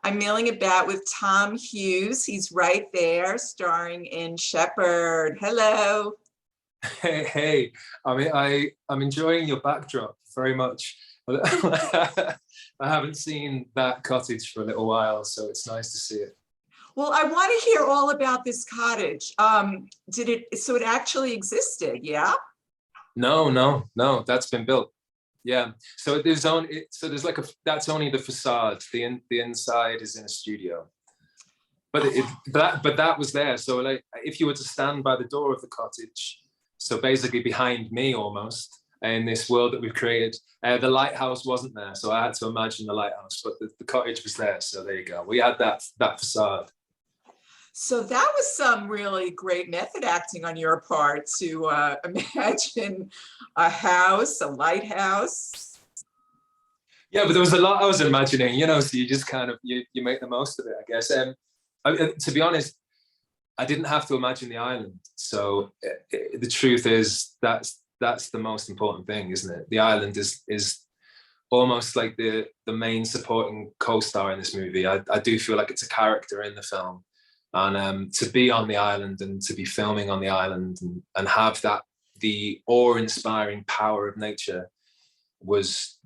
I'm milling about with Tom Hughes. He's right there, starring in Shepherd. Hello. Hey. I'm enjoying your backdrop very much. I haven't seen that cottage for a little while, so it's nice to see it. Well, I want to hear all about this cottage. So it actually existed, yeah? No, that's been built. Yeah. So there's like that's only the facade. The inside is in a studio. But that was there. So like if you were to stand by the door of the cottage, so basically behind me almost, in this world that we've created, the lighthouse wasn't there. So I had to imagine the lighthouse, but the cottage was there. So there you go. We had that facade. So that was some really great method acting on your part to imagine a house, a lighthouse. Yeah, but there was a lot I was imagining, so you just kind of, you make the most of it, I guess. To be honest, I didn't have to imagine the island. So the truth is that's the most important thing, isn't it? The island is almost like the main supporting co-star in this movie. I do feel like it's a character in the film. And to be on the island and to be filming on the island and have the awe-inspiring power of nature was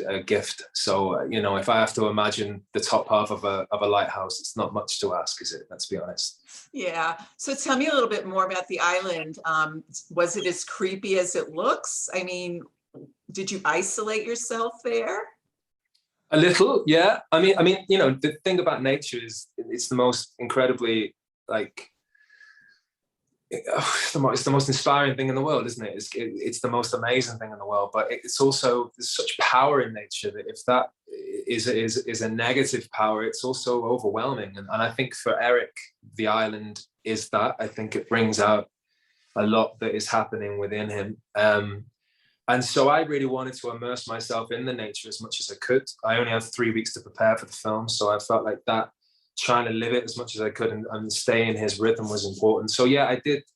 a gift. So if I have to imagine the top half of a lighthouse, it's not much to ask, is it? Let's be honest. Yeah. So tell me a little bit more about the island. Was it as creepy as it looks? I mean, did you isolate yourself there? A little, yeah. I mean, the thing about nature is it's the most incredibly it's the most inspiring thing in the world, isn't it? It's the most amazing thing in the world. But it's also, there's such power in nature that if that is a negative power, it's also overwhelming. And I think for Eric, the island is that. I think it brings out a lot that is happening within him. And so I really wanted to immerse myself in the nature as much as I could. I only had 3 weeks to prepare for the film, so I felt like that, trying to live it as much as I could and stay in his rhythm was important. So yeah,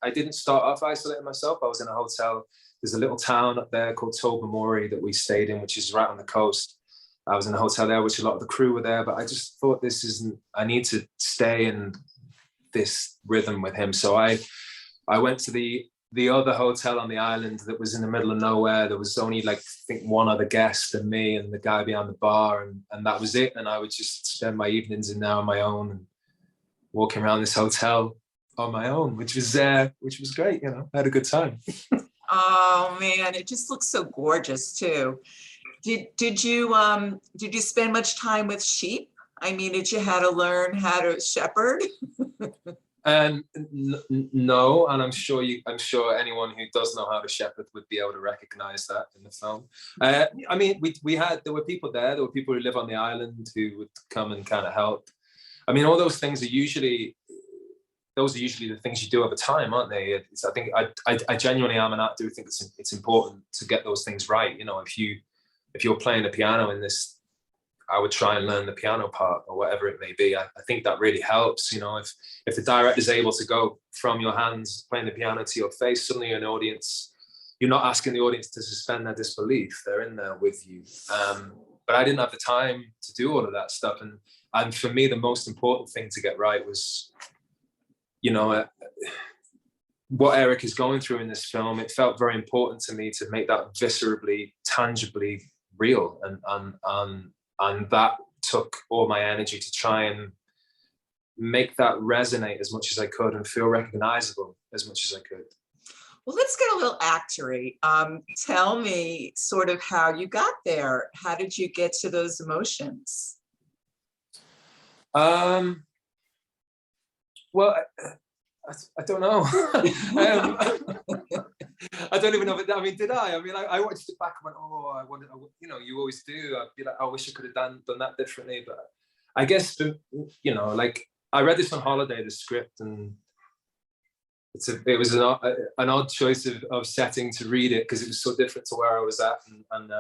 I didn't start off isolating myself. I was in a hotel. There's a little town up there called Tobermory that we stayed in, which is right on the coast. I was in a hotel there, which a lot of the crew were there, but I just thought I need to stay in this rhythm with him. So I went to the other hotel on the island that was in the middle of nowhere. There was only I think one other guest and me and the guy behind the bar, and that was it. And I would just spend my evenings in there on my own and walking around this hotel on my own, which was great. I had a good time. Oh man, it just looks so gorgeous too. Did you spend much time with sheep? I mean, did you have to learn how to shepherd? No, and I'm sure anyone who does know how to shepherd would be able to recognize that in the film. I mean, there were people there. There were people who live on the island who would come and kind of help. I mean, all those things are usually the things you do over time, aren't they? I think I genuinely am an actor who think it's important to get those things right. If you're playing the piano in this, I would try and learn the piano part or whatever it may be. I think that really helps. If the director is able to go from your hands playing the piano to your face, suddenly you're an audience. You're not asking the audience to suspend their disbelief. They're in there with you. But I didn't have the time to do all of that stuff. And for me, the most important thing to get right was, what Eric is going through in this film. It felt very important to me to make that viscerally, tangibly real. And that took all my energy to try and make that resonate as much as I could and feel recognizable as much as I could. Well, let's get a little actory. Tell me sort of how you got there. How did you get to those emotions? Well, I don't know. I don't even know if did I? I mean, I watched it back and went, oh, I wonder, you always do. I'd be like, I wish I could have done that differently. But I guess, I read this on holiday, the script, and it was an odd choice of setting to read it because it was so different to where I was at. And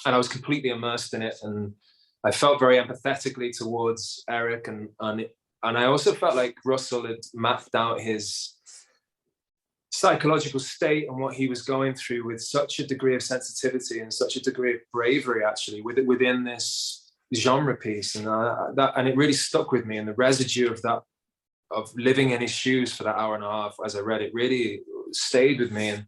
I was completely immersed in it. And I felt very empathetically towards Eric. And I also felt like Russell had mapped out his psychological state and what he was going through with such a degree of sensitivity and such a degree of bravery, actually, within this genre piece, and and it really stuck with me. And the residue of that, of living in his shoes for that hour and a half as I read it, really stayed with me.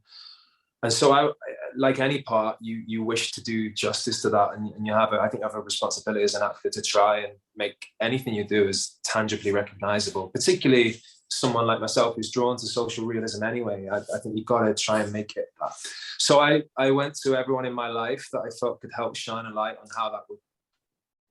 And so I, like any part, you wish to do justice to that, and you have I think have a responsibility as an actor to try and make anything you do as tangibly recognizable, particularly someone like myself who's drawn to social realism anyway. I think you've got to try and make it that. So I went to everyone in my life that I felt could help shine a light on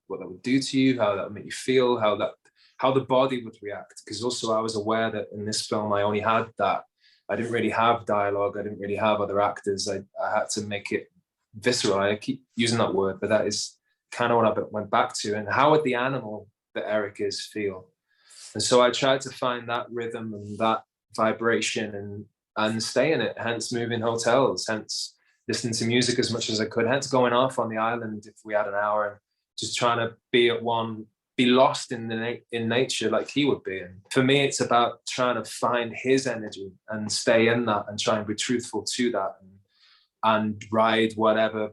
what that would do to you, how that would make you feel, how the body would react. Because also I was aware that in this film I only had that. I didn't really have dialogue. I didn't really have other actors. I had to make it visceral. I keep using that word, but that is kind of what I went back to. And how would the animal that Eric is feel? And so I tried to find that rhythm and that vibration and stay in it, hence moving hotels, hence listening to music as much as I could, hence going off on the island if we had an hour, and just trying to be lost in nature like he would be. And for me, it's about trying to find his energy and stay in that and try and be truthful to that and ride whatever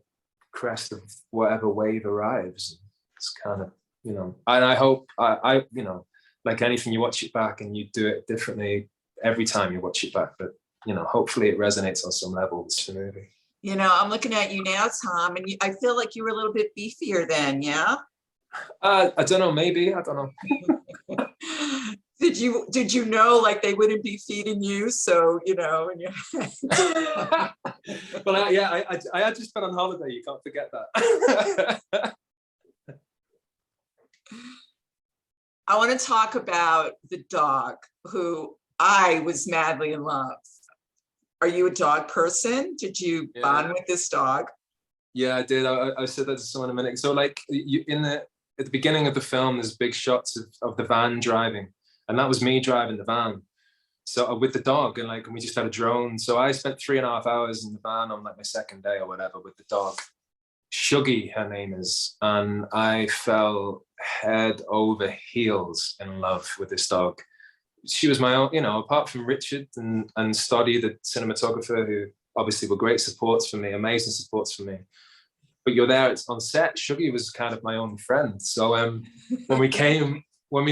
crest of whatever wave arrives. It's kind of, and I hope I like anything, you watch it back and you do it differently every time you watch it back. But, hopefully it resonates on some level, this movie. I'm looking at you now, Tom, and I feel like you were a little bit beefier then, yeah? I don't know, maybe, I don't know. Did you know like they wouldn't be feeding you? So, and you well, I had just been on holiday, you can't forget that. I want to talk about the dog who I was madly in love. Are you a dog person? Did you bond with this dog? Yeah, I did. I said that to someone a minute. So like at the beginning of the film, there's big shots of the van driving, and that was me driving the van. So with the dog, and we just had a drone. So I spent 3.5 hours in the van on like my second day or whatever with the dog. Shuggy, her name is, and I fell head over heels in love with this dog. She was my own, apart from Richard and Stoddy, the cinematographer, who obviously were great supports for me, amazing supports for me. But you're there, it's on set. Shuggy was kind of my own friend. So when we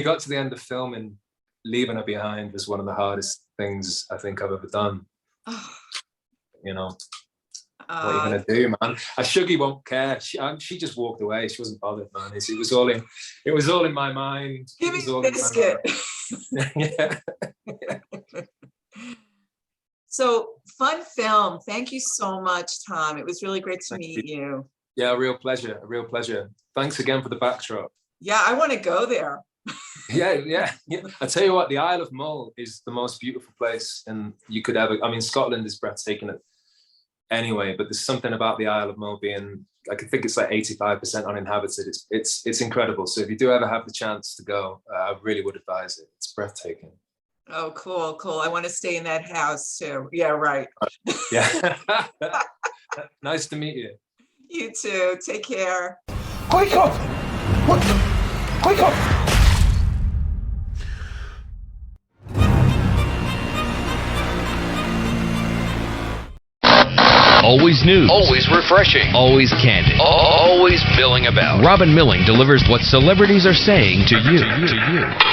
got to the end of filming, leaving her behind was one of the hardest things I think I've ever done. What are you gonna do, man? Shuggy won't care. She just walked away. She wasn't bothered, man. It was all in my mind. Give me the biscuit. Yeah. So fun film. Thank you so much, Tom. It was really great to meet you. Yeah, a real pleasure. Thanks again for the backdrop. Yeah, I want to go there. Yeah. I tell you what, the Isle of Mull is the most beautiful place, and you could ever. I mean, Scotland is breathtaking anyway, but there's something about the Isle of Mull being, I think it's like 85% uninhabited. It's incredible. So if you do ever have the chance to go, I really would advise it. It's breathtaking. Oh, cool. I want to stay in that house too. Yeah, right. Yeah. Nice to meet you. You too. Take care. Wake up! What the? Wake up! Always news. Always refreshing. Always candid. Always milling about. Robin Milling delivers what celebrities are saying to you.